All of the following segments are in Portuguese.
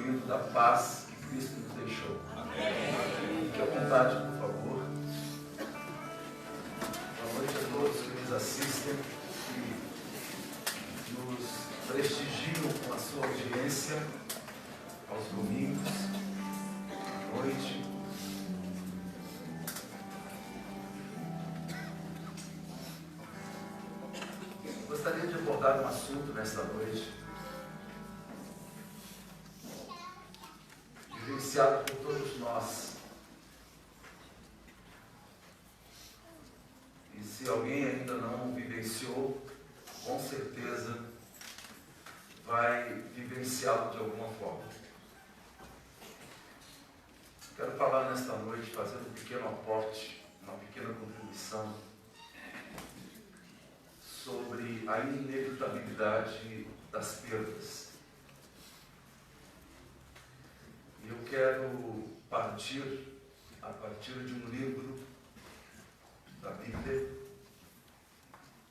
usufruindo da paz que Cristo nos deixou. Fique à vontade, por favor. Boa noite a todos que nos assistem, que nos prestigiam com a sua audiência aos domingos, à noite. Gostaria de abordar um assunto nesta noite, vivenciado por todos nós. E se alguém ainda não vivenciou, com certeza vai vivenciá-lo de alguma forma. Quero falar nesta noite, fazendo um pequeno aporte, uma pequena contribuição sobre a inevitabilidade das perdas. E eu quero partir a partir de um livro da Bíblia,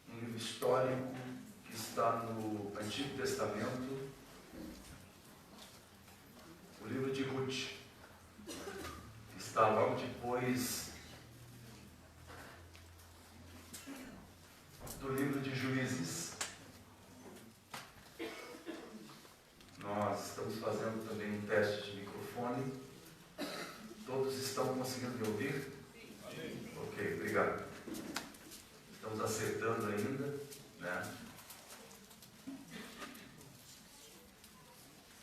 um livro histórico que está no Antigo Testamento, o livro de Ruth, que está logo depois do livro de Juízes. Nós estamos fazendo também um teste de microfone. Todos estão conseguindo me ouvir? Ok, obrigado. Estamos acertando ainda, né?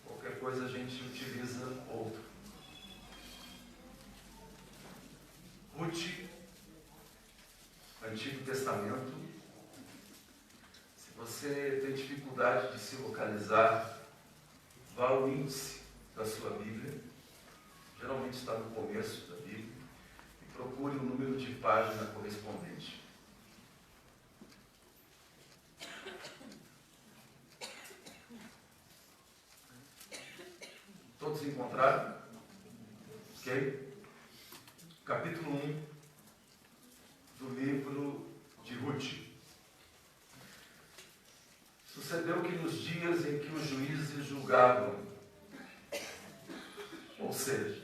Qualquer coisa a gente utiliza outro. Ruth, Antigo Testamento. Se você tem dificuldade de se localizar, vá ao índice da sua Bíblia, geralmente está no começo da Bíblia, e procure o número de página correspondente. Todos encontraram? Ok? Capítulo 1 do livro de Ruth. Sucedeu que nos dias em que os juízes julgavam, ou seja,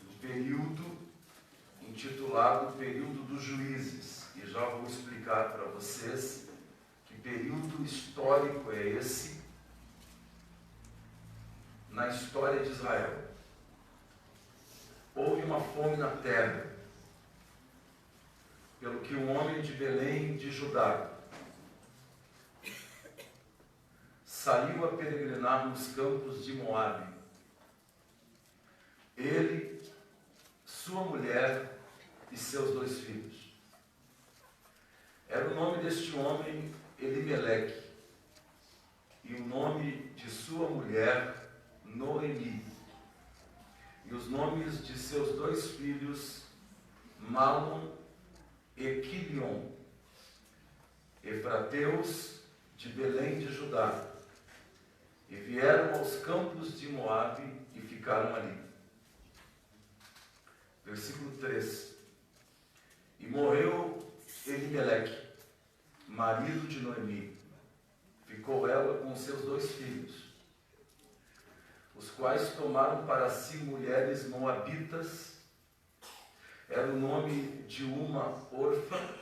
no período intitulado Período dos Juízes, e já vou explicar para vocês que período histórico é esse na história de Israel. Houve uma fome na terra, pelo que um homem de Belém de Judá saiu a peregrinar nos campos de Moabe. Ele, sua mulher e seus 2 filhos. Era o nome deste homem Elimeleque, e o nome de sua mulher Noemi, e os nomes de seus 2 filhos Malom e Quilion, efrateus de Belém de Judá. E vieram aos campos de Moabe e ficaram ali. Versículo 3. E morreu Elimeleque, marido de Noemi. Ficou ela com seus 2 filhos, os quais tomaram para si mulheres moabitas. Era o nome de uma Orfa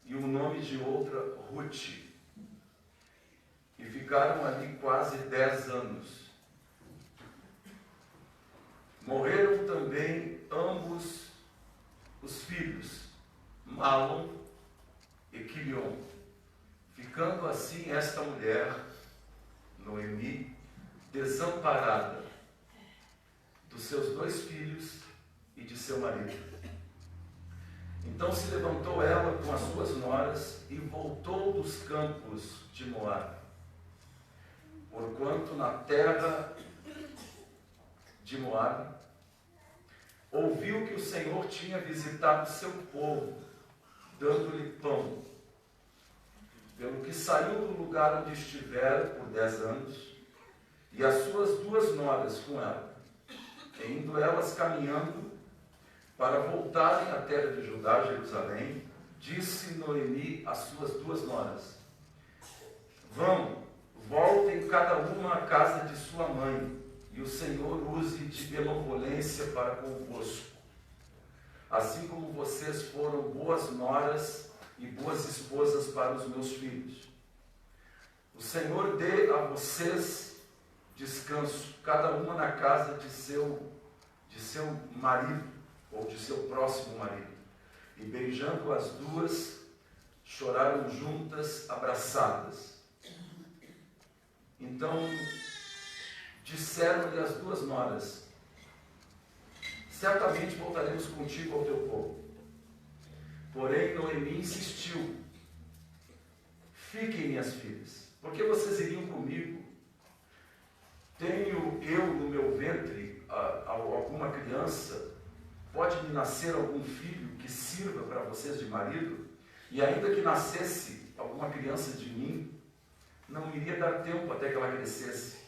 e o nome de outra Ruth. E ficaram ali quase 10 anos. Morreram também ambos os filhos, Malom e Quilion, ficando assim esta mulher, Noemi, desamparada dos seus 2 filhos e de seu marido. Então se levantou ela com as suas noras e voltou dos campos de Moabe. Porquanto na terra de Moabe ouviu que o Senhor tinha visitado seu povo, dando-lhe pão. Pelo que saiu do lugar onde estivera por 10 anos, e as suas 2 noras com ela, e indo elas caminhando para voltarem à terra de Judá, Jerusalém, disse Noemi às suas 2 noras: voltem cada uma à casa de sua mãe, e o Senhor use de benevolência para convosco. Assim como vocês foram boas noras e boas esposas para os meus filhos. O Senhor dê a vocês descanso, cada uma na casa de seu marido, ou de seu próximo marido. E beijando as duas, choraram juntas, abraçadas. Então disseram-lhe as duas noras: certamente voltaremos contigo ao teu povo. Porém Noemi insistiu: fiquem, minhas filhas, porque vocês iriam comigo? Tenho eu no meu ventre alguma criança? Pode-me nascer algum filho que sirva para vocês de marido? E ainda que nascesse alguma criança de mim, não iria dar tempo até que ela crescesse.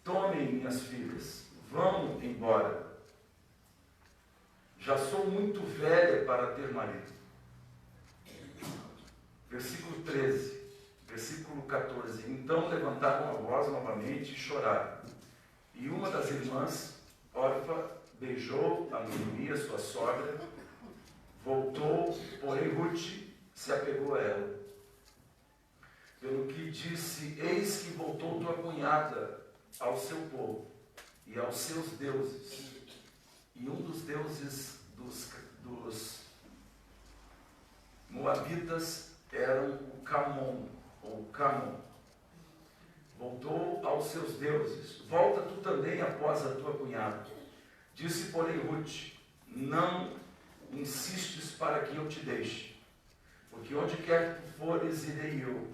Tomem, minhas filhas, vão embora. Já sou muito velha para ter marido. Versículo 13, versículo 14. Então levantaram a voz novamente e choraram. E uma das irmãs, Orfa, beijou a Noemi, a sua sogra, voltou, porém Ruth se apegou a ela. Pelo que disse: eis que voltou tua cunhada ao seu povo e aos seus deuses. E um dos deuses dos moabitas era o Camon, ou Camon. Voltou aos seus deuses. Volta tu também após a tua cunhada. Disse, porém, Ruth: não insistes para que eu te deixe, porque onde quer que tu fores, irei eu,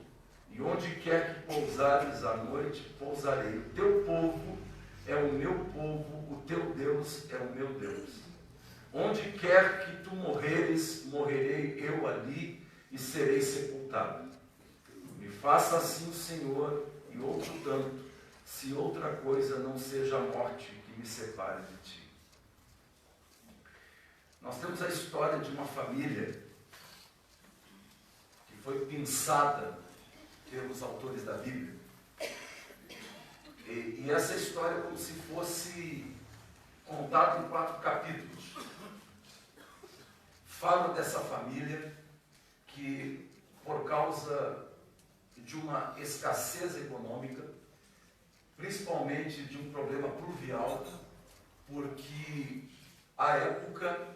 e onde quer que pousares à noite, pousarei. O teu povo é o meu povo, o teu Deus é o meu Deus. Onde quer que tu morreres, morrerei eu ali e serei sepultado. Me faça assim o Senhor, e outro tanto, se outra coisa não seja a morte que me separe de ti. Nós temos a história de uma família que foi pensada pelos autores da Bíblia. E essa história é como se fosse contada em 4 capítulos. Fala dessa família que, por causa de uma escassez econômica, principalmente de um problema pluvial, porque à época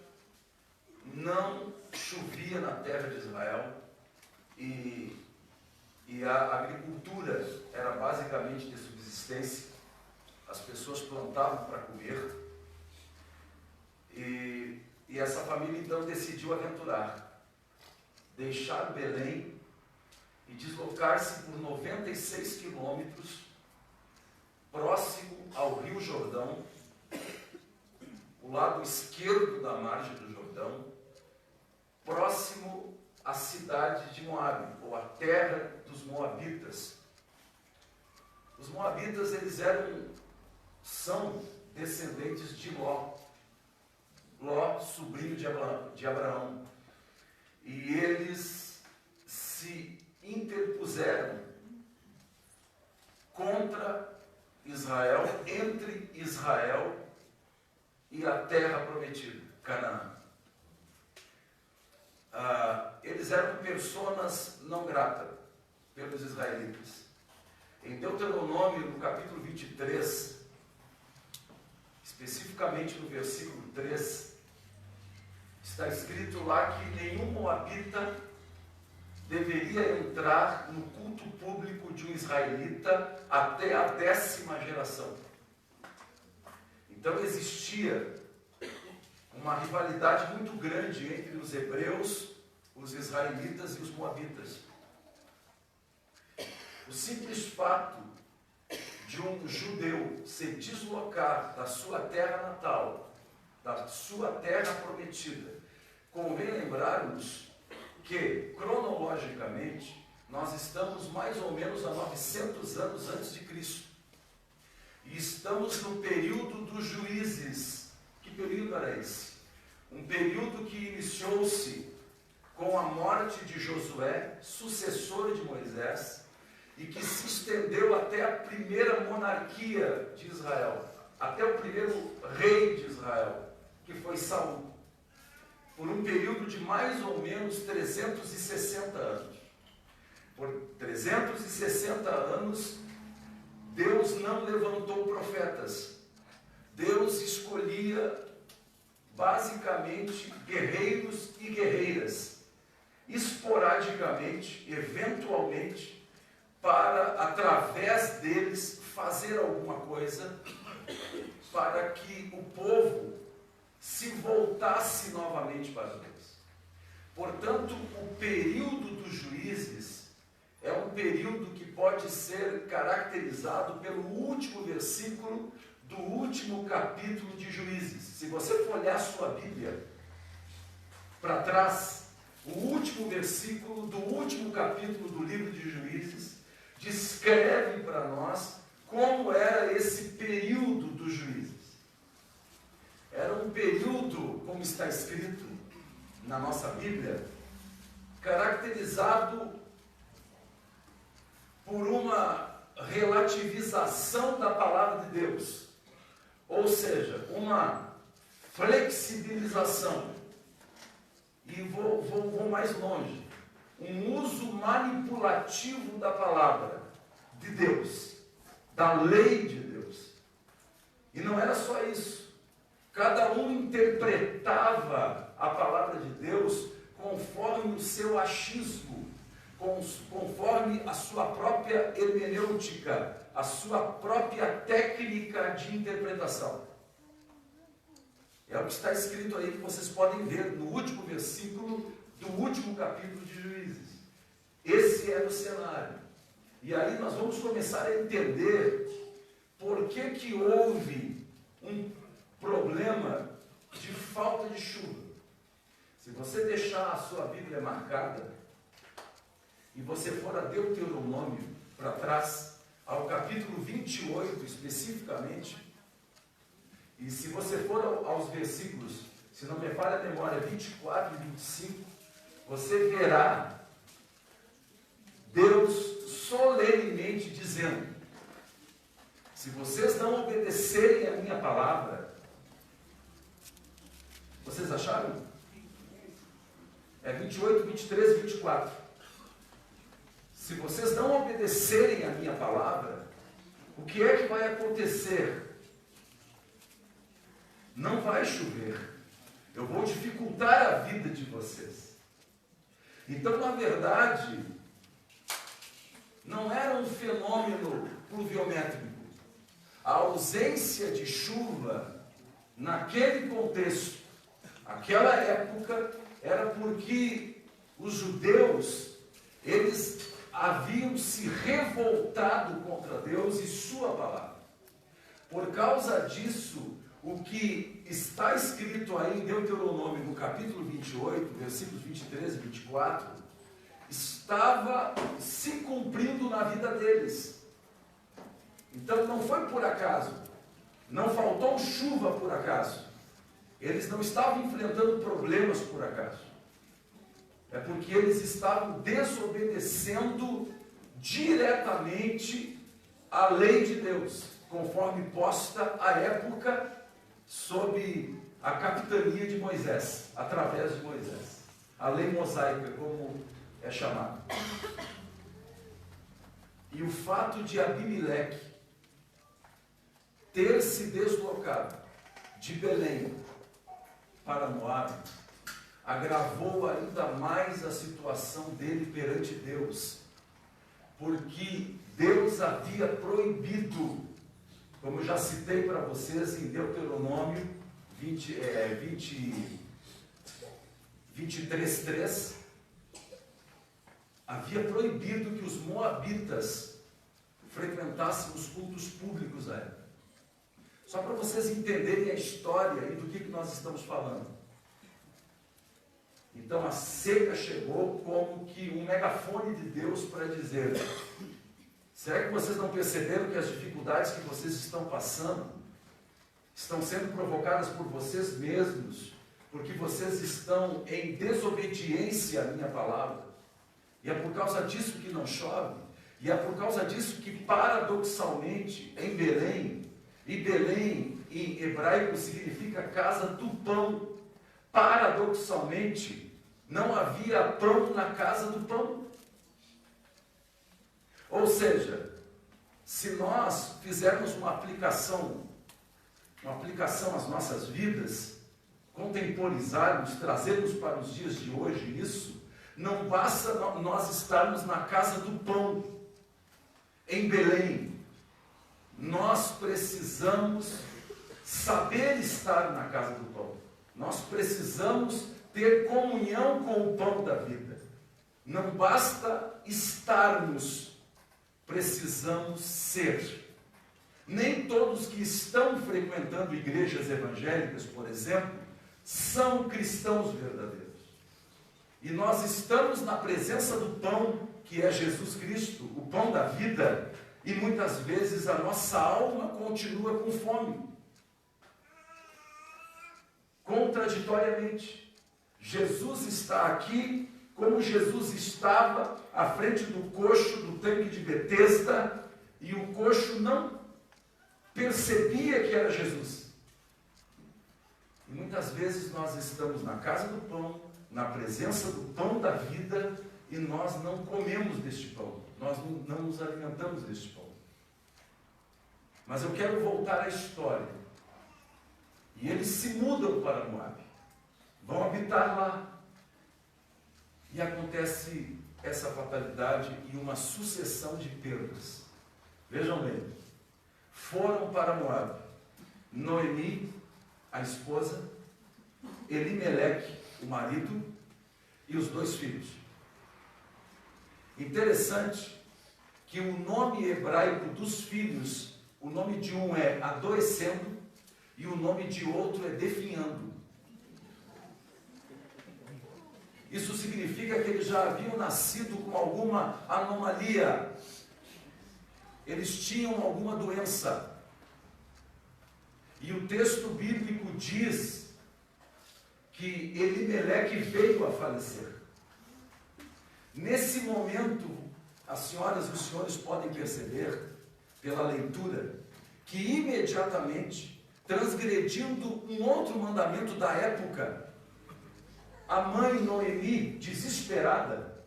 não chovia na terra de Israel e a agricultura era basicamente de subsistência. As pessoas plantavam para comer e essa família então decidiu aventurar, deixar Belém e deslocar-se por 96 quilômetros próximo ao Rio Jordão, o lado esquerdo da margem do Jordão, próximo à cidade de Moabe, ou a terra dos Moabitas. Os Moabitas, eles são descendentes de Ló. Ló, sobrinho de Abraão. E eles se interpuseram contra Israel, entre Israel e a terra prometida, Canaã. Eles eram personas não gratas pelos israelitas. Em Deuteronômio, no capítulo 23, especificamente no versículo 3, está escrito lá que nenhum moabita deveria entrar no culto público de um israelita até a 10ª geração. Então existia uma rivalidade muito grande entre os hebreus, os israelitas e os moabitas. O simples fato de um judeu se deslocar da sua terra natal, da sua terra prometida, convém lembrarmos que, cronologicamente, nós estamos mais ou menos a 900 anos antes de Cristo. E estamos no período dos juízes. Que período era esse? Um período que iniciou-se com a morte de Josué, sucessor de Moisés, e que se estendeu até a primeira monarquia de Israel, até o primeiro rei de Israel, que foi Saul, por um período de mais ou menos 360 anos. Por 360 anos, Deus não levantou profetas. Deus escolhia basicamente guerreiros e guerreiras, esporadicamente, eventualmente, para, através deles, fazer alguma coisa para que o povo se voltasse novamente para Deus. Portanto, o período dos juízes é um período que pode ser caracterizado pelo último versículo do último capítulo de Juízes. Se você for olhar sua Bíblia para trás, o último versículo do último capítulo do livro de Juízes descreve para nós como era esse período dos juízes. Era um período, como está escrito na nossa Bíblia, caracterizado por uma relativização da palavra de Deus, ou seja, uma flexibilização. E vou mais longe, um uso manipulativo da palavra de Deus, da lei de Deus. E não era só isso. Cada um interpretava a palavra de Deus conforme o seu achismo, conforme a sua própria hermenêutica, a sua própria técnica de interpretação. É o que está escrito aí, que vocês podem ver no último versículo do último capítulo de Juízes. Esse era o cenário. E aí nós vamos começar a entender por que houve um problema de falta de chuva. Se você deixar a sua Bíblia marcada e você for a Deuteronômio para trás, ao capítulo 28 especificamente, e se você for aos versículos, se não me falha a memória, 24 e 25, você verá Deus solenemente dizendo: se vocês não obedecerem a minha palavra, vocês acharam? É 28, 23 e 24. Se vocês não obedecerem a minha palavra, o que é que vai acontecer? Não vai chover. Eu vou dificultar a vida de vocês. Então, na verdade, não era um fenômeno pluviométrico. A ausência de chuva naquele contexto, aquela época, era porque os judeus, eles haviam se revoltado contra Deus e sua palavra. Por causa disso, o que está escrito aí em Deuteronômio, no capítulo 28, versículos 23 e 24, estava se cumprindo na vida deles. Então não foi por acaso, não faltou chuva por acaso, eles não estavam enfrentando problemas por acaso, é porque eles estavam desobedecendo diretamente a lei de Deus, conforme posta à época sob a capitania de Moisés, através de Moisés, a lei mosaica, como é chamada. E o fato de Abimeleque ter se deslocado de Belém para Moabe agravou ainda mais a situação dele perante Deus, porque Deus havia proibido, como eu já citei para vocês em Deuteronômio 23:3, havia proibido que os moabitas frequentassem os cultos públicos à época. Só para vocês entenderem a história e do que nós estamos falando. Então a seca chegou como que um megafone de Deus para dizer: será que vocês não perceberam que as dificuldades que vocês estão passando estão sendo provocadas por vocês mesmos, porque vocês estão em desobediência à minha palavra. E é por causa disso que não chove. E é por causa disso que, paradoxalmente, em Belém, e Belém em hebraico significa casa do pão, paradoxalmente, não havia pão na casa do pão. Ou seja, se nós fizermos uma aplicação às nossas vidas, contemporizarmos, trazermos para os dias de hoje isso, não basta nós estarmos na casa do pão, em Belém. Nós precisamos saber estar na casa do pão. Nós precisamos ter comunhão com o pão da vida. Não basta estarmos, precisamos ser. Nem todos que estão frequentando igrejas evangélicas, por exemplo, são cristãos verdadeiros. E nós estamos na presença do pão, que é Jesus Cristo, o pão da vida, e muitas vezes a nossa alma continua com fome. Contraditoriamente, Jesus está aqui como Jesus estava à frente do coxo do tanque de Betesda, e o coxo não percebia que era Jesus. E muitas vezes nós estamos na casa do pão, na presença do pão da vida, e nós não comemos deste pão, nós não nos alimentamos deste pão. Mas eu quero voltar à história. E eles se mudam para Moabe, vão habitar lá. E acontece essa fatalidade e uma sucessão de perdas. Vejam bem, foram para Moabe Noemi, a esposa, Elimeleque, o marido, e os 2 filhos. Interessante que o nome hebraico dos filhos, o nome de um é adoecendo e o nome de outro é definhando. Isso significa que eles já haviam nascido com alguma anomalia. Eles tinham alguma doença. E o texto bíblico diz que Elimeleque veio a falecer. Nesse momento, as senhoras e os senhores podem perceber, pela leitura, que imediatamente, transgredindo um outro mandamento da época, a mãe Noemi, desesperada,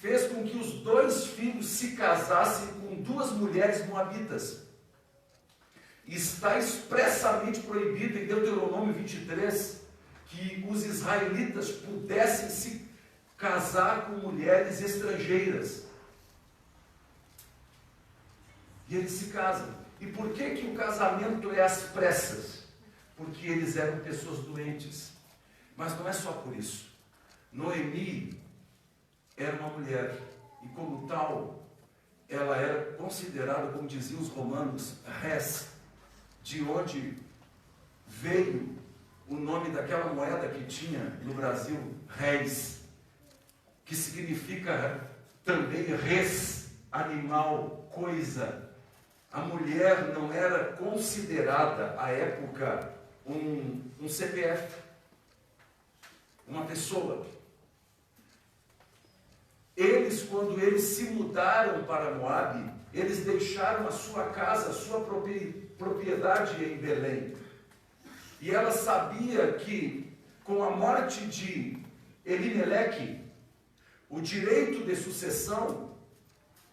fez com que os 2 filhos se casassem com 2 mulheres moabitas. Está expressamente proibido em Deuteronômio 23 que os israelitas pudessem se casar com mulheres estrangeiras. E eles se casam. E por que o casamento é às pressas? Porque eles eram pessoas doentes. Mas não é só por isso. Noemi era uma mulher, e como tal, ela era considerada, como diziam os romanos, res, de onde veio o nome daquela moeda que tinha no Brasil, reis, que significa também res, animal, coisa. A mulher não era considerada, à época, um CPF, uma pessoa. Eles, quando eles se mudaram para Moabe, eles deixaram a sua casa, a sua propriedade em Belém. E ela sabia que, com a morte de Elimeleque, o direito de sucessão,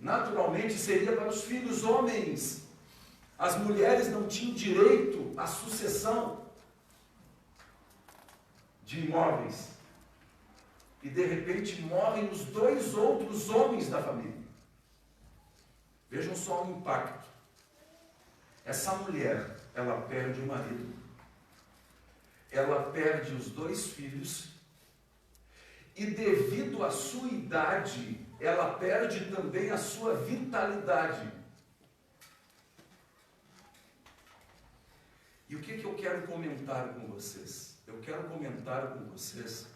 naturalmente, seria para os filhos homens. As mulheres não tinham direito à sucessão de imóveis. E de repente morrem os 2 outros homens da família. Vejam só o impacto. Essa mulher, ela perde o marido, ela perde os 2 filhos, e devido à sua idade, ela perde também a sua vitalidade. E o que eu quero comentar com vocês? Eu quero comentar com vocês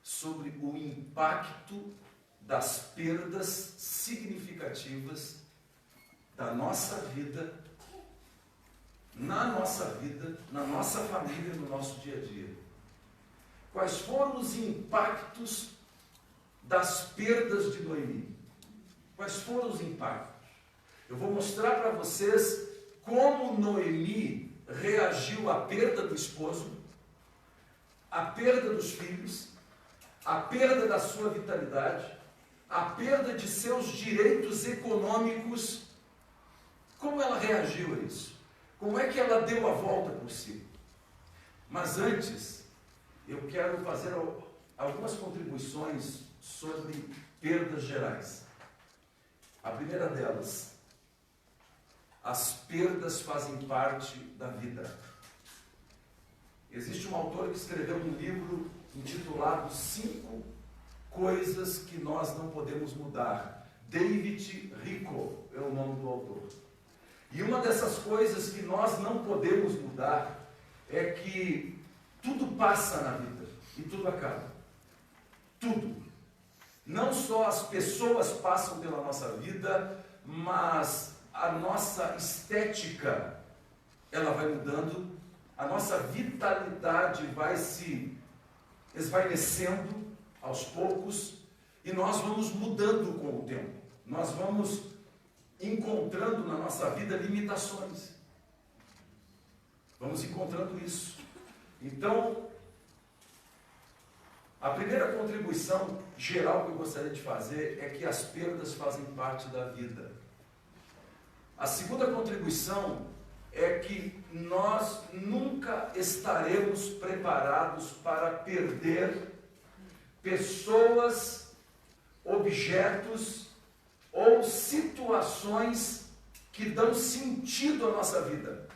sobre o impacto das perdas significativas da nossa vida, na nossa vida, na nossa família, no nosso dia a dia. Quais foram os impactos das perdas de Noemi? Quais foram os impactos? Eu vou mostrar para vocês como Noemi reagiu à perda do esposo, à perda dos filhos, à perda da sua vitalidade, à perda de seus direitos econômicos. Como ela reagiu a isso? Como é que ela deu a volta por si? Mas antes, eu quero fazer algumas contribuições sobre perdas gerais. A primeira delas, as perdas fazem parte da vida. Existe um autor que escreveu um livro intitulado 5 Coisas que Nós Não Podemos Mudar. David Richo é o nome do autor. E uma dessas coisas que nós não podemos mudar é que tudo passa na vida e tudo acaba. Tudo. Não só as pessoas passam pela nossa vida, mas a nossa estética, ela vai mudando, a nossa vitalidade vai se esvaecendo aos poucos e nós vamos mudando com o tempo. Nós vamos encontrando na nossa vida limitações. Vamos encontrando isso. Então, a primeira contribuição geral que eu gostaria de fazer é que as perdas fazem parte da vida. A segunda contribuição é que nós nunca estaremos preparados para perder pessoas, objetos ou situações que dão sentido à nossa vida.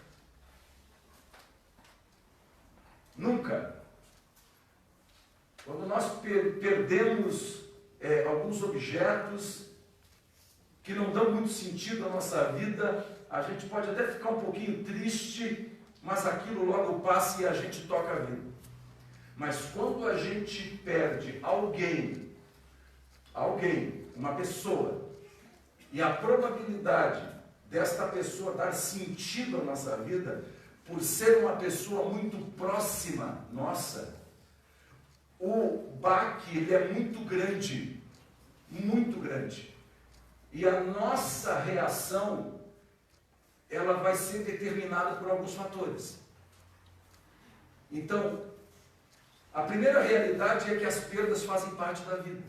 Nunca. Quando nós perdemos alguns objetos que não dão muito sentido à nossa vida, a gente pode até ficar um pouquinho triste, mas aquilo logo passa e a gente toca a vida. Mas quando a gente perde alguém, uma pessoa, e a probabilidade desta pessoa dar sentido à nossa vida, por ser uma pessoa muito próxima nossa, o baque ele é muito grande, muito grande. E a nossa reação, ela vai ser determinada por alguns fatores. Então, a primeira realidade é que as perdas fazem parte da vida.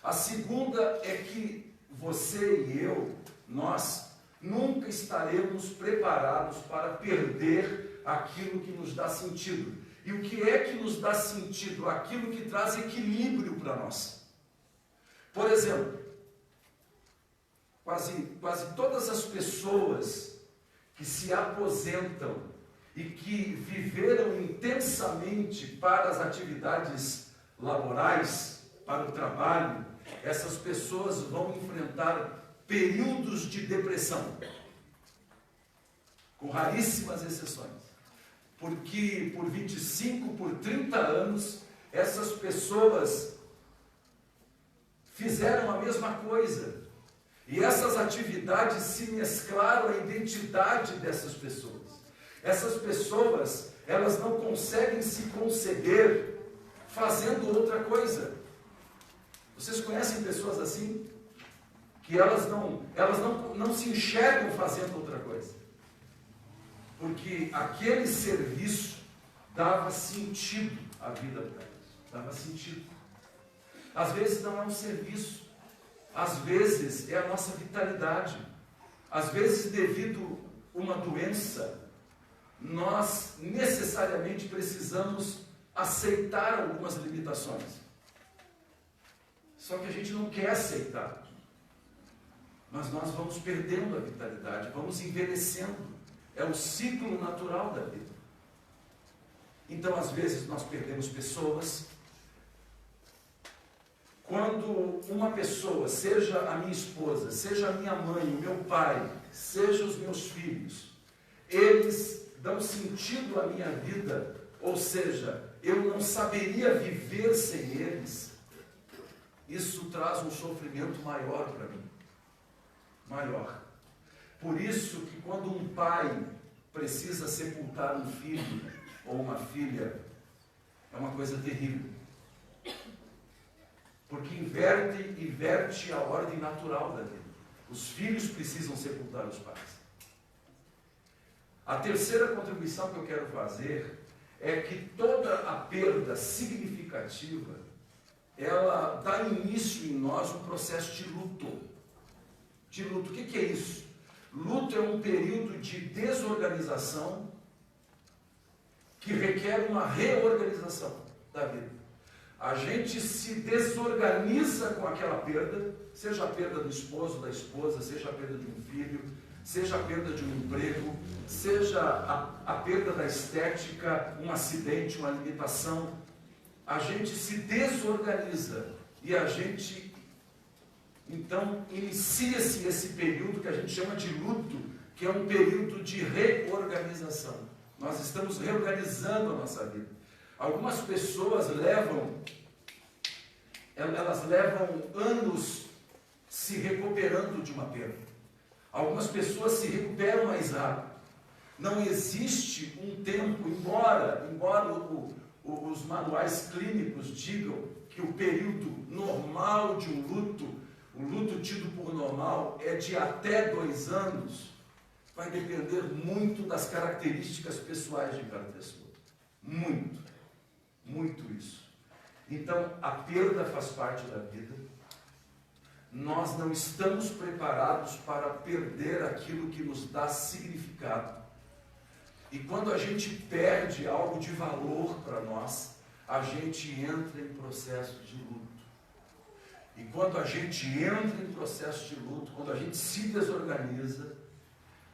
A segunda é que você e eu, nós nunca estaremos preparados para perder aquilo que nos dá sentido. E o que é que nos dá sentido? Aquilo que traz equilíbrio para nós. Por exemplo, quase todas as pessoas que se aposentam e que viveram intensamente para as atividades laborais, para o trabalho, essas pessoas vão enfrentar períodos de depressão, com raríssimas exceções, porque por 25, por 30 anos, essas pessoas fizeram a mesma coisa, e essas atividades se mesclaram à identidade dessas pessoas. Essas pessoas, elas não conseguem se conceber fazendo outra coisa. Vocês conhecem pessoas assim? Que elas não se enxergam fazendo outra coisa. Porque aquele serviço dava sentido à vida delas. Dava sentido. Às vezes não é um serviço. Às vezes é a nossa vitalidade. Às vezes, devido a uma doença, nós necessariamente precisamos aceitar algumas limitações. Só que a gente não quer aceitar. Mas nós vamos perdendo a vitalidade, vamos envelhecendo. É o ciclo natural da vida. Então, às vezes, nós perdemos pessoas. Quando uma pessoa, seja a minha esposa, seja a minha mãe, o meu pai, seja os meus filhos, eles dão sentido à minha vida, ou seja, eu não saberia viver sem eles, isso traz um sofrimento maior para mim. Maior. Por isso que quando um pai precisa sepultar um filho ou uma filha, é uma coisa terrível. Porque inverte a ordem natural da vida. Os filhos precisam sepultar os pais. A terceira contribuição que eu quero fazer é que toda a perda significativa, ela dá início em nós um processo de luto. De luto. O que é isso? Luto é um período de desorganização que requer uma reorganização da vida. A gente se desorganiza com aquela perda, seja a perda do esposo, da esposa, seja a perda de um filho, seja a perda de um emprego, seja a perda da estética, um acidente, uma limitação. A gente se desorganiza e a gente, então, inicia-se esse período que a gente chama de luto, que é um período de reorganização. Nós estamos reorganizando a nossa vida. Algumas pessoas levam anos se recuperando de uma perda. Algumas pessoas se recuperam mais rápido. Não existe um tempo, embora os manuais clínicos digam que o período normal de um luto, o luto tido por normal, é de até 2 anos, vai depender muito das características pessoais de cada pessoa. Muito isso. Então, a perda faz parte da vida. Nós não estamos preparados para perder aquilo que nos dá significado. E quando a gente perde algo de valor para nós, a gente entra em processo de luto. E quando a gente entra em processo de luto, quando a gente se desorganiza,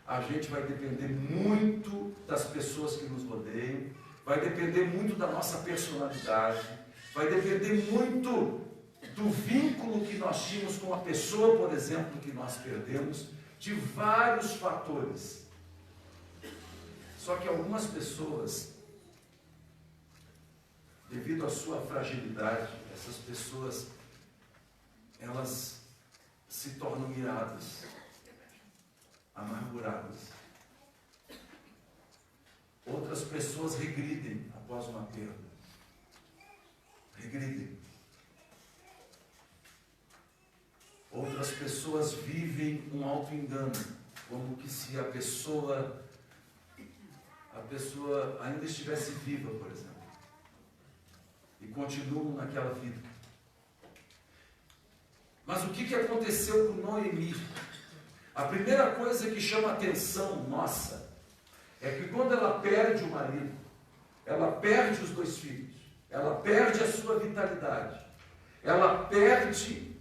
a gente vai depender muito das pessoas que nos rodeiam, vai depender muito da nossa personalidade, vai depender muito do vínculo que nós tínhamos com a pessoa, por exemplo, que nós perdemos, de vários fatores. Só que algumas pessoas, devido à sua fragilidade, essas pessoas, elas se tornam iradas, amarguradas. Outras pessoas regridem após uma perda. Regridem. Outras pessoas vivem um auto-engano, como que se a pessoa ainda estivesse viva, por exemplo, e continuam naquela vida. Mas o que aconteceu com Noemi? A primeira coisa que chama a atenção nossa é que quando ela perde o marido, ela perde os 2 filhos, ela perde a sua vitalidade, ela perde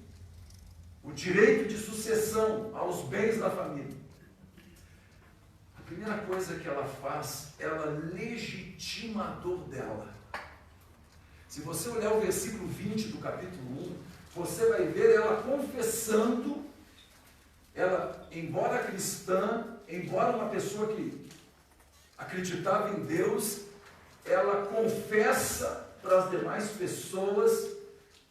o direito de sucessão aos bens da família. A primeira coisa que ela faz, ela legitima a dor dela. Se você olhar o versículo 20 do capítulo 1, você vai ver ela confessando, ela, embora cristã, embora uma pessoa que acreditava em Deus, ela confessa para as demais pessoas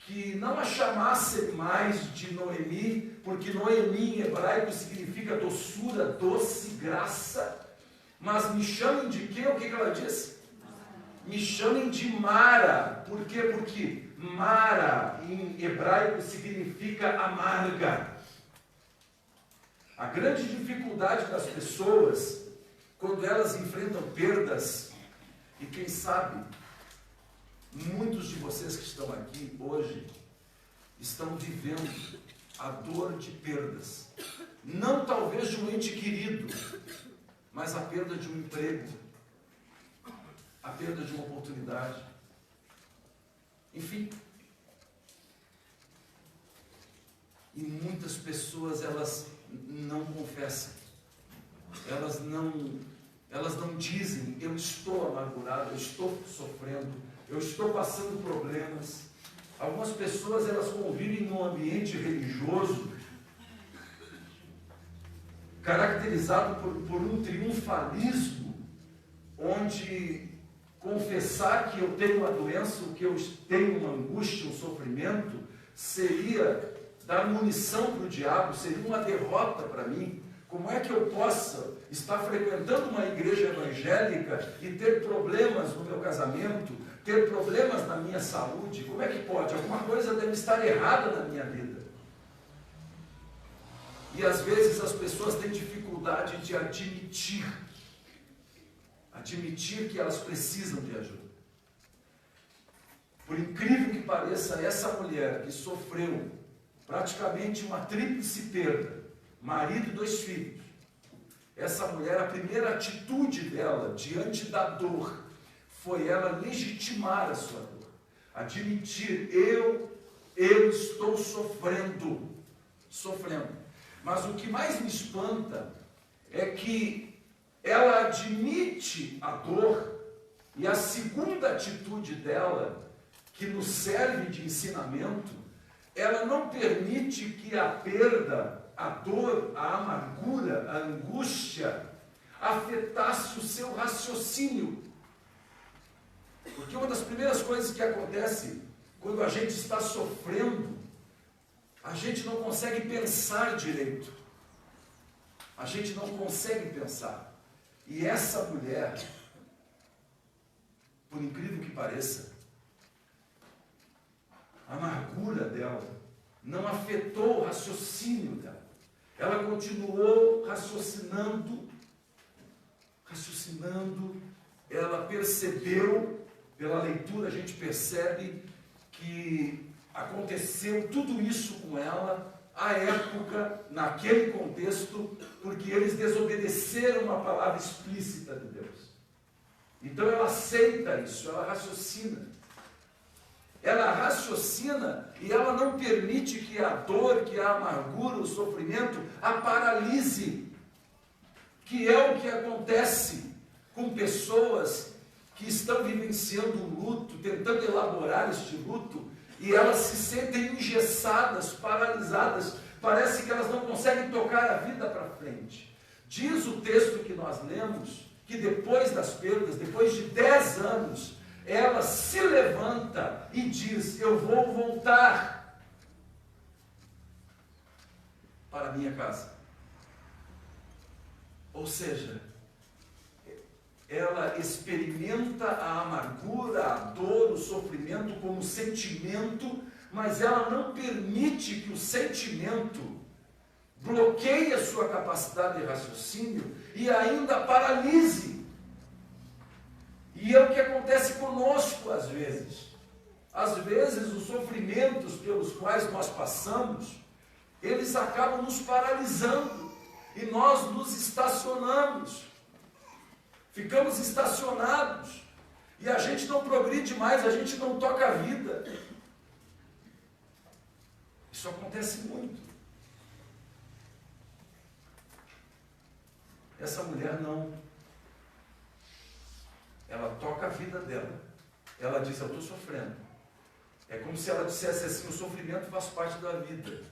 que não a chamassem mais de Noemi, porque Noemi em hebraico significa doçura, doce, graça, mas me chamem de quê? O que ela disse? Me chamem de Mara. Por quê? Porque Mara em hebraico significa amarga. A grande dificuldade das pessoas, quando elas enfrentam perdas, e quem sabe, muitos de vocês que estão aqui hoje, estão vivendo a dor de perdas. Não talvez de um ente querido, mas a perda de um emprego, a perda de uma oportunidade. Enfim. E muitas pessoas, elas não confessam. Elas não dizem, eu estou amargurado, eu estou sofrendo, eu estou passando problemas. Algumas pessoas, elas convivem num ambiente religioso caracterizado por um triunfalismo, onde confessar que eu tenho uma doença, que eu tenho uma angústia, um sofrimento, seria dar munição para o diabo, seria uma derrota para mim. Como é que eu possa estar frequentando uma igreja evangélica e ter problemas no meu casamento, ter problemas na minha saúde. Como é que pode? Alguma coisa deve estar errada na minha vida. E às vezes as pessoas têm dificuldade de admitir que elas precisam de ajuda. Por incrível que pareça, essa mulher que sofreu praticamente uma tríplice perda, marido e 2 filhos, essa mulher, a primeira atitude dela diante da dor foi ela legitimar a sua dor, admitir: eu estou sofrendo. Mas o que mais me espanta é que ela admite a dor, e a segunda atitude dela, que nos serve de ensinamento, ela não permite que a perda, a dor, a amargura, a angústia afetasse o seu raciocínio. Porque uma das primeiras coisas que acontece quando a gente está sofrendo, a gente não consegue pensar direito. A gente não consegue pensar. E essa mulher, por incrível que pareça, a amargura dela não afetou o raciocínio dela. Ela continuou raciocinando. Ela percebeu, pela leitura a gente percebe que aconteceu tudo isso com ela, à época, naquele contexto, porque eles desobedeceram uma palavra explícita de Deus. Então ela aceita isso, ela raciocina. Ela raciocina e ela não permite que a dor, que a amargura, o sofrimento a paralise, que é o que acontece com pessoas que estão vivenciando um luto, tentando elaborar este luto, e elas se sentem engessadas, paralisadas, parece que elas não conseguem tocar a vida para frente. Diz o texto que nós lemos, que depois das perdas, depois de 10 anos, ela se levanta e diz: eu vou voltar para a minha casa. Ou seja, ela experimenta a amargura, a dor, o sofrimento como sentimento, mas ela não permite que o sentimento bloqueie a sua capacidade de raciocínio e ainda paralise. E é o que acontece conosco às vezes. Às vezes os sofrimentos pelos quais nós passamos, eles acabam nos paralisando e nós nos estacionamos. Ficamos estacionados e a gente não progride mais, a gente não toca a vida. Isso acontece muito. Essa mulher não. Ela toca a vida dela. Ela diz: eu estou sofrendo. É como se ela dissesse assim: o sofrimento faz parte da vida.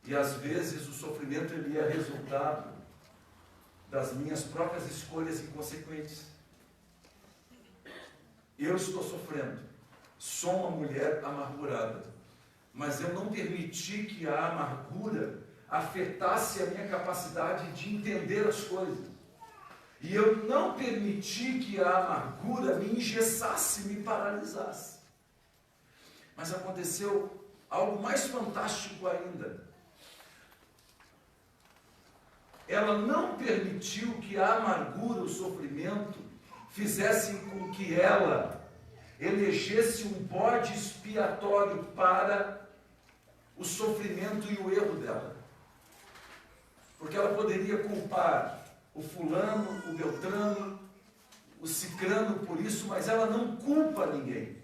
E às vezes o sofrimento ele é resultado das minhas próprias escolhas inconsequentes. Eu estou sofrendo. Sou uma mulher amargurada. Mas eu não permiti que a amargura afetasse a minha capacidade de entender as coisas. E eu não permiti que a amargura me engessasse, me paralisasse. Mas aconteceu algo mais fantástico ainda. Ela não permitiu que a amargura, o sofrimento, fizessem com que ela elegesse um bode expiatório para o sofrimento e o erro dela. Porque ela poderia culpar o fulano, o beltrano, o cicrano por isso, mas ela não culpa ninguém.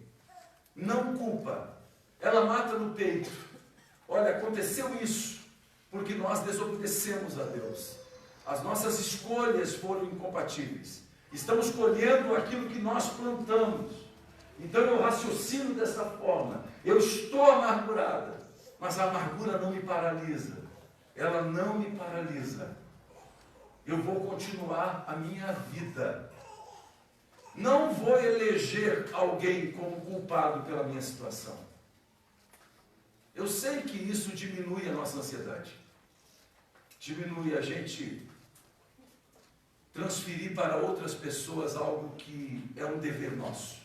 Não culpa. Ela mata no peito. Olha, aconteceu isso porque nós desobedecemos a Deus. As nossas escolhas foram incompatíveis. Estamos colhendo aquilo que nós plantamos. Então eu raciocino dessa forma. Eu estou amargurada, mas a amargura não me paralisa. Ela não me paralisa. Eu vou continuar a minha vida. Não vou eleger alguém como culpado pela minha situação. Eu sei que isso diminui a nossa ansiedade. Diminui a gente transferir para outras pessoas algo que é um dever nosso.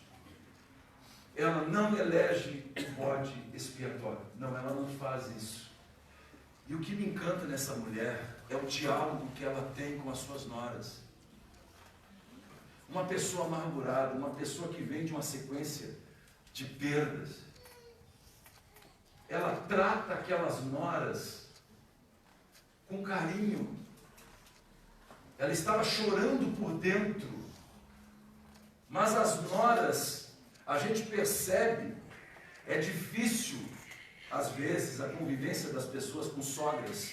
ela não elege o bode expiatório. Não, ela não faz isso. E o que me encanta nessa mulher é o diálogo que ela tem com as suas noras. Uma pessoa amargurada, uma pessoa que vem de uma sequência de perdas. Ela trata aquelas noras com carinho. Ela estava chorando por dentro. Mas as noras, a gente percebe, é difícil, às vezes, a convivência das pessoas com sogras.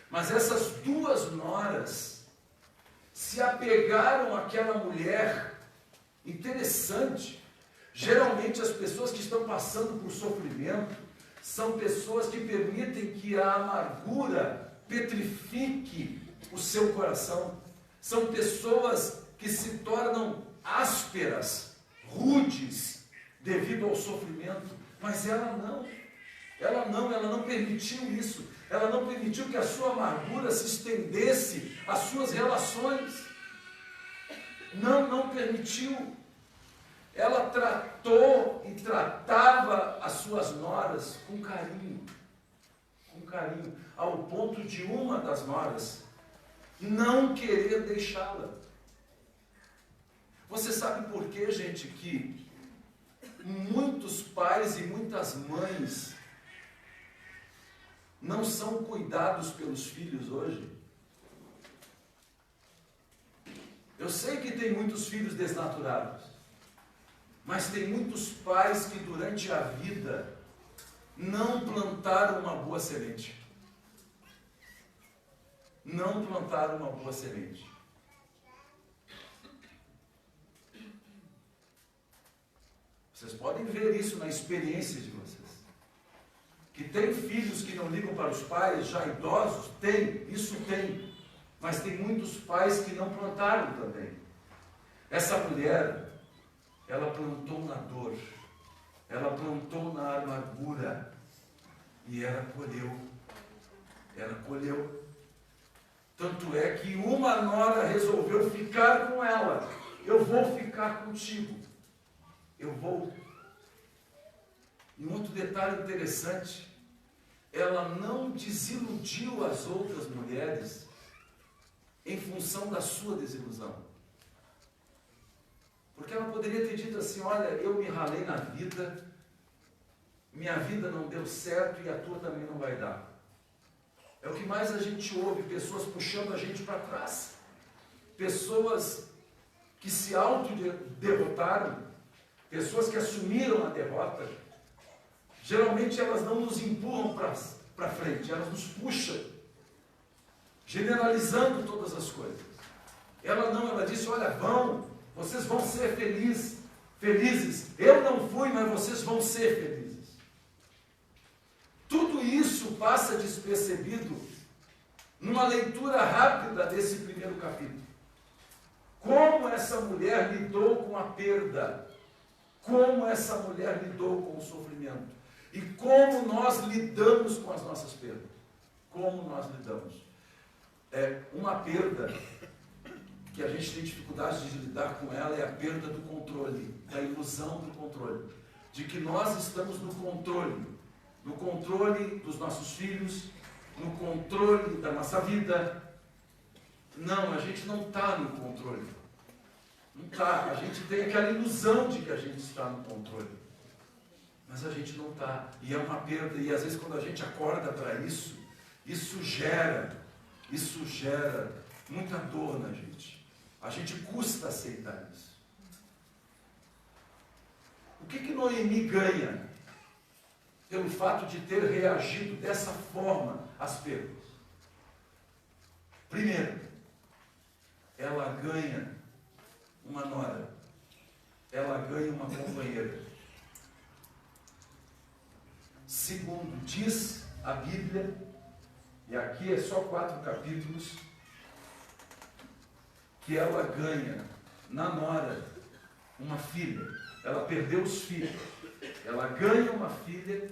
Mas essas duas noras se apegaram àquela mulher. Interessante. Geralmente as pessoas que estão passando por sofrimento são pessoas que permitem que a amargura petrifique o seu coração. São pessoas que se tornam ásperas, rudes, devido ao sofrimento. Mas ela não permitiu isso. Ela não permitiu que a sua amargura se estendesse às suas relações. Não permitiu. Ela tratou e tratava as suas noras com carinho, ao ponto de uma das noras não querer deixá-la. Você sabe por quê, gente, que muitos pais e muitas mães não são cuidados pelos filhos hoje? Eu sei que tem muitos filhos desnaturados, mas tem muitos pais que durante a vida não plantaram uma boa semente. Não plantaram uma boa semente. Vocês podem ver isso na experiência de vocês. Que tem filhos que não ligam para os pais, já idosos, isso tem. Mas tem muitos pais que não plantaram também. Essa mulher, ela plantou na dor, ela plantou na amargura, e ela colheu. Tanto é que uma nora resolveu ficar com ela. Eu vou ficar contigo. Eu vou. E um outro detalhe interessante, ela não desiludiu as outras mulheres em função da sua desilusão. Porque ela poderia ter dito assim: olha, eu me ralei na vida, minha vida não deu certo e a tua também não vai dar. É o que mais a gente ouve, pessoas puxando a gente para trás. Pessoas que se autoderrotaram, pessoas que assumiram a derrota. Geralmente elas não nos empurram para frente, elas nos puxam, generalizando todas as coisas. Ela disse: olha, vocês vão ser felizes. Eu não fui, mas vocês vão ser felizes. Tudo isso passa despercebido numa leitura rápida desse primeiro capítulo. Como essa mulher lidou com a perda, como essa mulher lidou com o sofrimento, e como nós lidamos com as nossas perdas. Como nós lidamos. Uma perda que a gente tem dificuldade de lidar com ela é a perda do controle, da ilusão do controle, de que nós estamos no controle dos nossos filhos, no controle da nossa vida. Não, a gente não está no controle. Não está. A gente tem aquela ilusão de que a gente está no controle. Mas a gente não está. E é uma perda. E às vezes quando a gente acorda para isso, isso gera muita dor na gente. A gente custa aceitar isso. O que Noemi ganha pelo fato de ter reagido dessa forma às perdas? Primeiro, ela ganha uma nora, ela ganha uma companheira. Segundo, diz a Bíblia, e aqui é só 4 capítulos, que ela ganha na nora uma filha. Ela perdeu os filhos, ela ganha uma filha,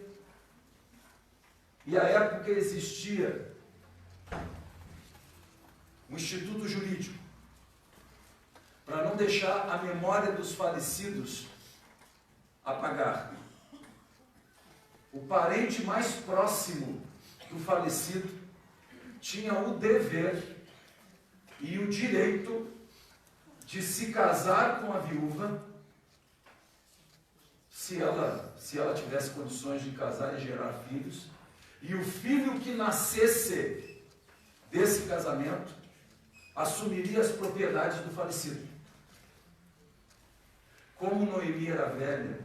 e à época existia um instituto jurídico para não deixar a memória dos falecidos apagar. O parente mais próximo do falecido tinha o dever e o direito de se casar com a viúva, se ela tivesse condições de casar e gerar filhos, e o filho que nascesse desse casamento assumiria as propriedades do falecido. Como Noemi era velha,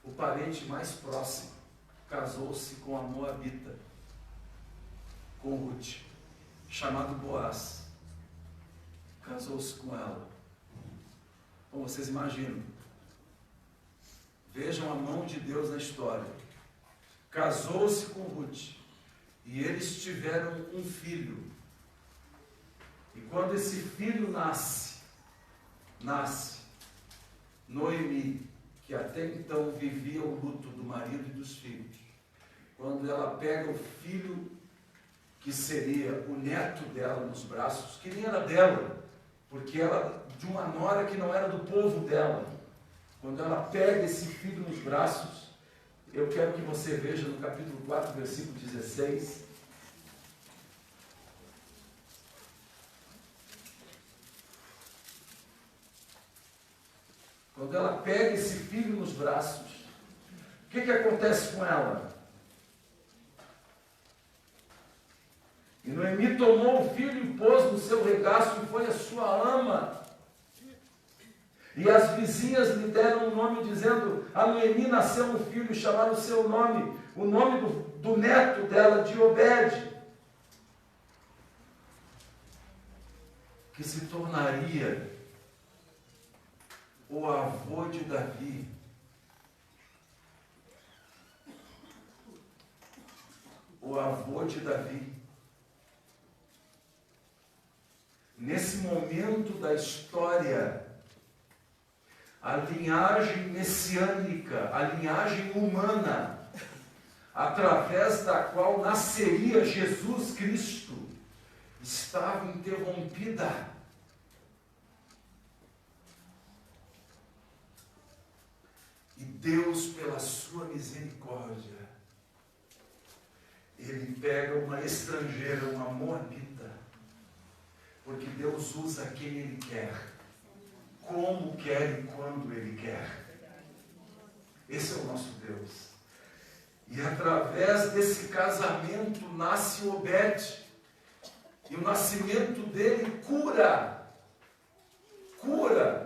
o parente mais próximo casou-se com a moabita, com Ruth, chamado Boaz. Casou-se com ela. Como vocês imaginam? Vejam a mão de Deus na história. Casou-se com Ruth e eles tiveram um filho. E quando esse filho nasce Noemi, que até então vivia o luto do marido e dos filhos, quando ela pega o filho que seria o neto dela nos braços, que nem era dela, porque ela de uma nora que não era do povo dela, quando ela pega esse filho nos braços, eu quero que você veja no capítulo 4, versículo 16, quando ela pega esse filho nos braços, o que acontece com ela? E Noemi tomou o filho e pôs no seu regaço e foi a sua ama. E as vizinhas lhe deram um nome, dizendo: a Noemi nasceu um filho, e chamaram o seu nome, o nome do neto dela, de Obed, que se tornaria o avô de Davi. O avô de Davi. Nesse momento da história, a linhagem messiânica, a linhagem humana, através da qual nasceria Jesus Cristo, estava interrompida. E Deus, pela sua misericórdia, Ele pega uma estrangeira, uma moabita, porque Deus usa quem Ele quer, como quer e quando Ele quer. Esse é o nosso Deus. E através desse casamento nasce Obed, e o nascimento dele cura,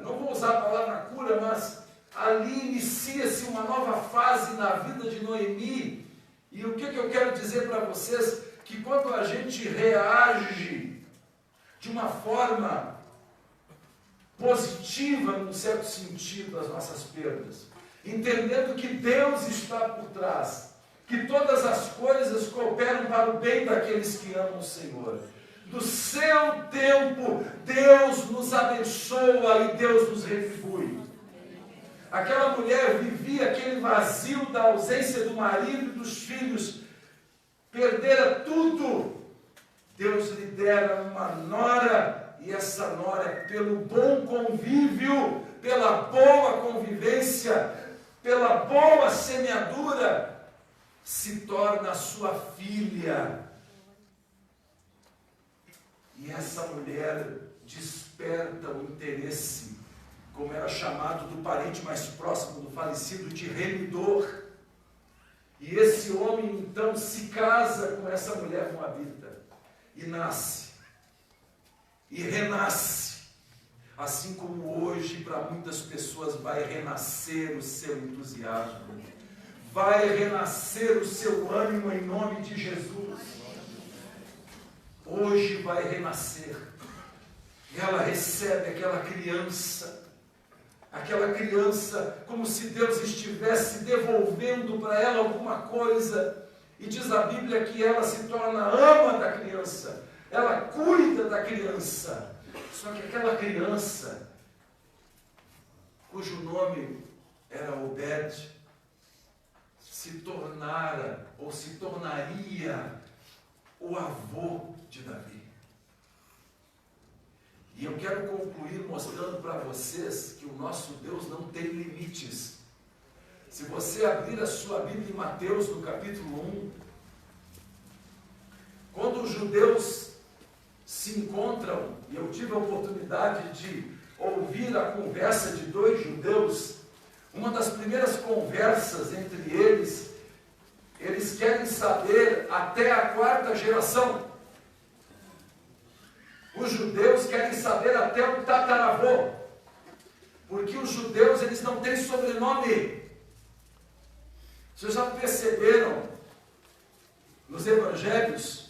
não vou usar a palavra cura, mas ali inicia-se uma nova fase na vida de Noemi. E o que eu quero dizer para vocês? Que quando a gente reage de uma forma positiva, num certo sentido, às nossas perdas, entendendo que Deus está por trás, que todas as coisas cooperam para o bem daqueles que amam o Senhor. Do seu tempo, Deus nos abençoa e Deus nos retribui. Aquela mulher vivia aquele vazio da ausência do marido e dos filhos, perdera tudo. Deus lhe dera uma nora, e essa nora, pelo bom convívio, pela boa convivência, pela boa semeadura, se torna sua filha. E essa mulher desperta o interesse, como era chamado do parente mais próximo do falecido, de remidor. E esse homem então se casa com essa mulher moabita e nasce e renasce, assim como hoje para muitas pessoas vai renascer o seu entusiasmo, vai renascer o seu ânimo em nome de Jesus. Hoje vai renascer. Ela recebe aquela criança, como se Deus estivesse devolvendo para ela alguma coisa, e diz a Bíblia que ela se torna ama da criança, ela cuida da criança. Só que aquela criança, cujo nome era Obed, se tornara ou se tornaria o avô de Davi. E E eu quero concluir mostrando para vocês que o nosso Deus não tem limites. Se você abrir a sua Bíblia em Mateus, no capítulo 1, quando os judeus se encontram, e eu tive a oportunidade de ouvir a conversa de dois judeus, uma das primeiras conversas entre eles, eles querem saber até a quarta geração. Os judeus querem saber até o tataravô, porque os judeus eles não têm sobrenome. Vocês já perceberam nos evangelhos?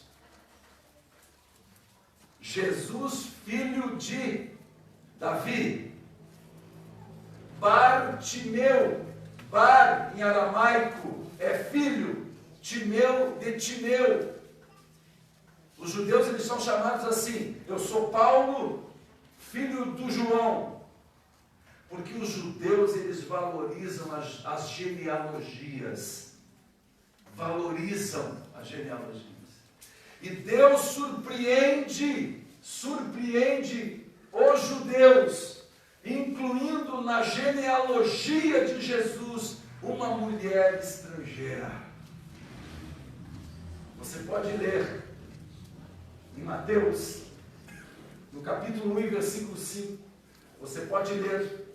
Jesus, filho de Davi, Bartimeu, Bar em aramaico é filho, Timeu de Timeu. Os judeus eles são chamados assim: eu sou Paulo, filho do João, porque os judeus eles valorizam as genealogias, valorizam as genealogias. E Deus surpreende os judeus, incluindo na genealogia de Jesus uma mulher estrangeira. Você pode ler em Mateus, no capítulo 1, versículo 5, você pode ler.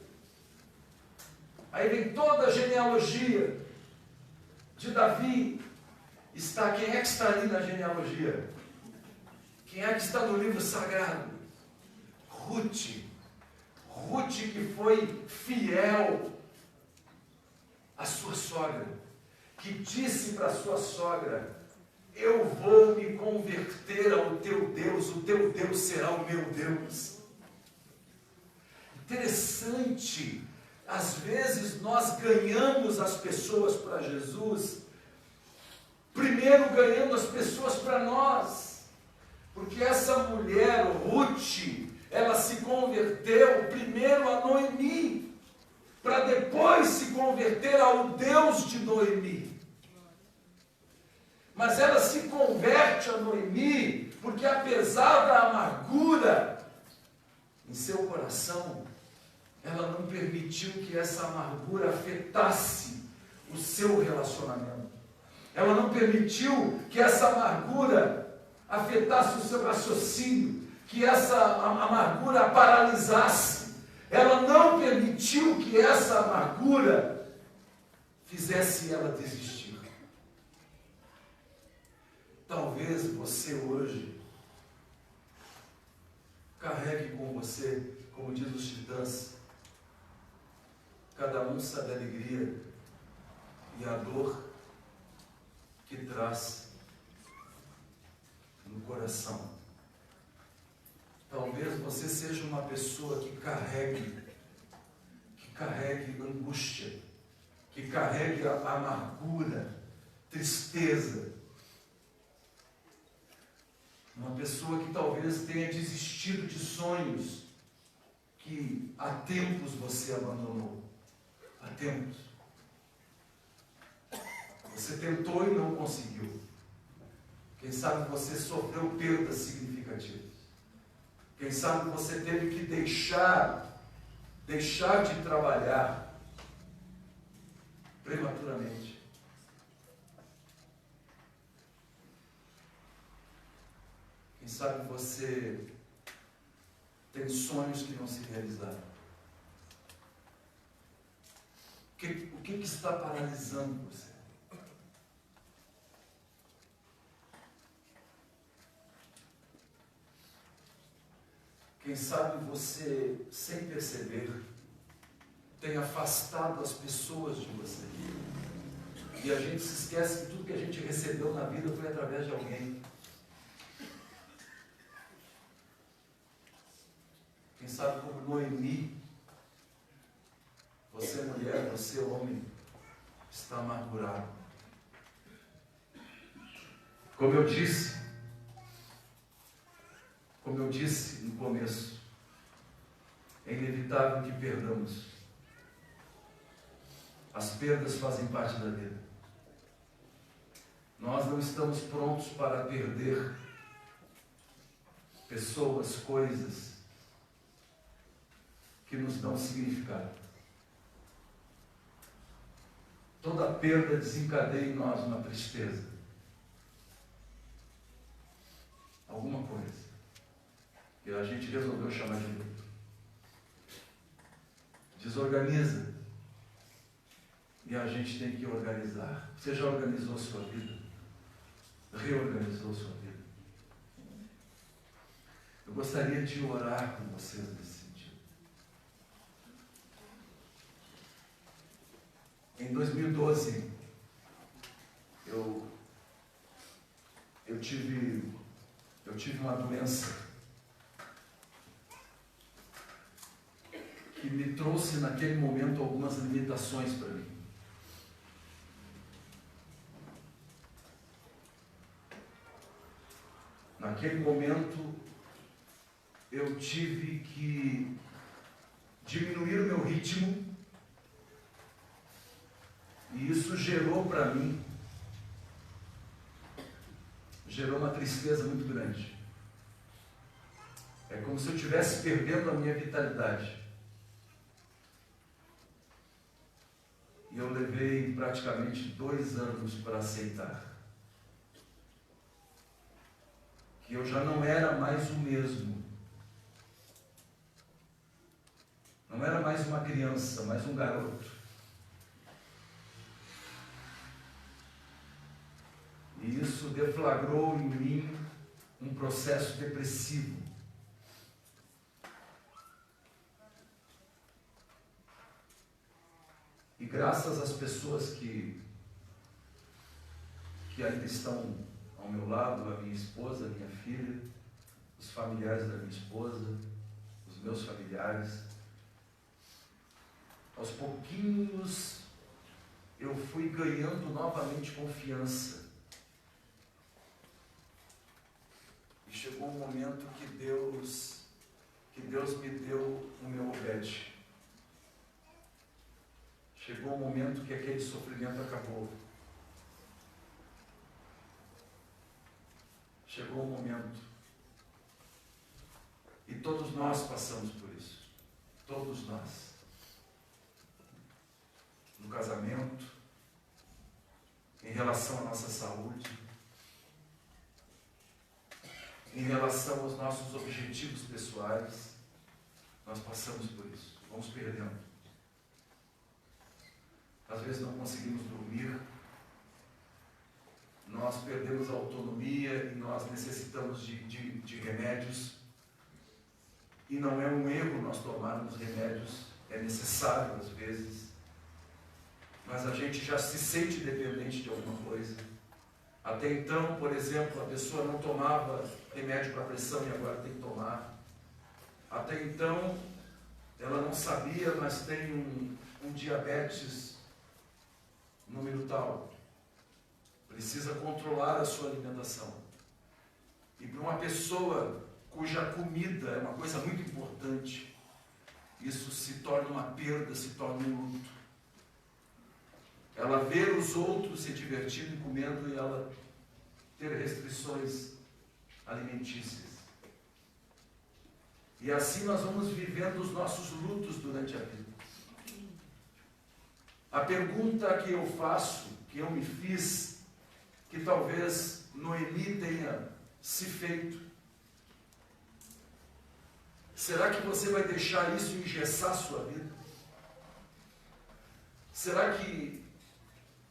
Aí vem toda a genealogia de Davi. Está, quem é que está ali na genealogia? Quem é que está no livro sagrado? Ruth. Ruth que foi fiel à sua sogra, que disse para a sua sogra: eu vou me converter ao teu Deus, o teu Deus será o meu Deus. Interessante, às vezes nós ganhamos as pessoas para Jesus, primeiro ganhando as pessoas para nós, porque essa mulher, Ruth, ela se converteu primeiro a Noemi, para depois se converter ao Deus de Noemi. Mas ela se converte a Noemi, porque apesar da amargura em seu coração, ela não permitiu que essa amargura afetasse o seu relacionamento. Ela não permitiu que essa amargura afetasse o seu raciocínio, que essa amargura a paralisasse. Ela não permitiu que essa amargura fizesse ela desistir. Talvez você hoje carregue com você, como diz os Titãs, cada um sabe a alegria e a dor que traz no coração. Talvez você seja uma pessoa que carregue angústia, que carregue a amargura, tristeza. Uma pessoa que talvez tenha desistido de sonhos que há tempos você abandonou. Há tempos. Você tentou e não conseguiu. Quem sabe você sofreu perdas significativas. Quem sabe você teve que deixar de trabalhar prematuramente. Quem sabe você tem sonhos que não se realizaram. O que está paralisando você? Quem sabe você, sem perceber, tem afastado as pessoas de você. E a gente se esquece que tudo que a gente recebeu na vida foi através de alguém. Quem sabe como Noemi, você mulher, você homem, está amargurado. Como eu disse no começo, é inevitável que perdamos. As perdas fazem parte da vida. Nós não estamos prontos para perder pessoas, coisas, que nos dão significado. Toda perda desencadeia em nós uma tristeza. Alguma coisa. E a gente resolveu chamar de luto. Desorganiza. E a gente tem que organizar. Você já organizou sua vida? Reorganizou sua vida? Eu gostaria de orar com vocês nesse sentido. Em 2012, eu tive uma doença que me trouxe naquele momento algumas limitações para mim. Naquele momento, eu tive que diminuir o meu ritmo, e isso gerou para mim, uma tristeza muito grande. É como se eu estivesse perdendo a minha vitalidade. E eu levei praticamente 2 anos para aceitar que eu já não era mais o mesmo. Não era mais uma criança, mais um garoto. E isso deflagrou em mim um processo depressivo. E graças às pessoas que ainda estão ao meu lado, a minha esposa, a minha filha, os familiares da minha esposa, os meus familiares, aos pouquinhos eu fui ganhando novamente confiança. E chegou um momento que Deus me deu o meu Obed. Chegou um momento que aquele sofrimento acabou. Chegou um momento. E todos nós passamos por isso. Todos nós. No casamento, em relação à nossa saúde, em relação aos nossos objetivos pessoais, nós passamos por isso. Vamos perdendo. Às vezes não conseguimos dormir, nós perdemos a autonomia e nós necessitamos de remédios. E não é um erro nós tomarmos remédios, é necessário às vezes, mas a gente já se sente dependente de alguma coisa. Até então, por exemplo, a pessoa não tomava remédio para pressão e agora tem que tomar. Até então, ela não sabia, mas tem um diabetes número tal. Precisa controlar a sua alimentação. E para uma pessoa cuja comida é uma coisa muito importante, isso se torna uma perda, se torna um luto. Ela vê os outros se divertindo e comendo e ela ter restrições alimentícias. E assim nós vamos vivendo os nossos lutos durante a vida. A pergunta que eu faço, que eu me fiz, que talvez Noemi tenha se feito: será que você vai deixar isso engessar a sua vida? Será que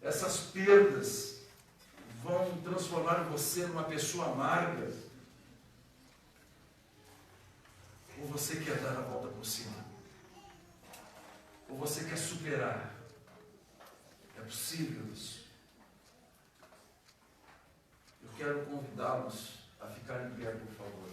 essas perdas vão transformar você numa pessoa amarga? Ou você quer dar a volta por cima? Ou você quer superar? É possível isso? Eu quero convidá-los a ficarem em pé, por favor.